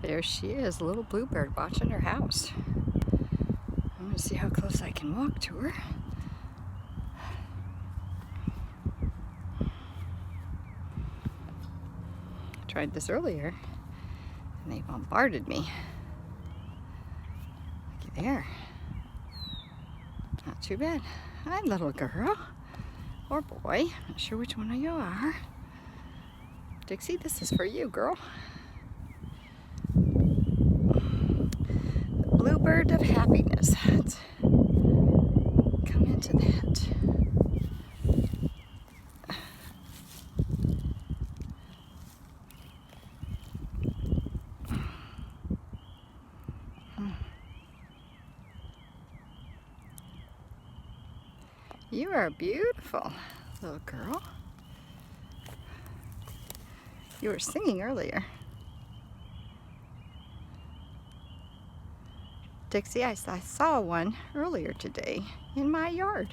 There she is, little Bluebird, watching her house. I'm going to see how close I can walk to her. I tried this earlier, and they bombarded me. Looky there. Not too bad. Hi, little girl. Or boy. Not sure which one of you are. Dixie, this is for you, girl. Bluebird of happiness. Let's come into that. You are beautiful, little girl. You were singing earlier. Dixie, I saw one earlier today in my yard.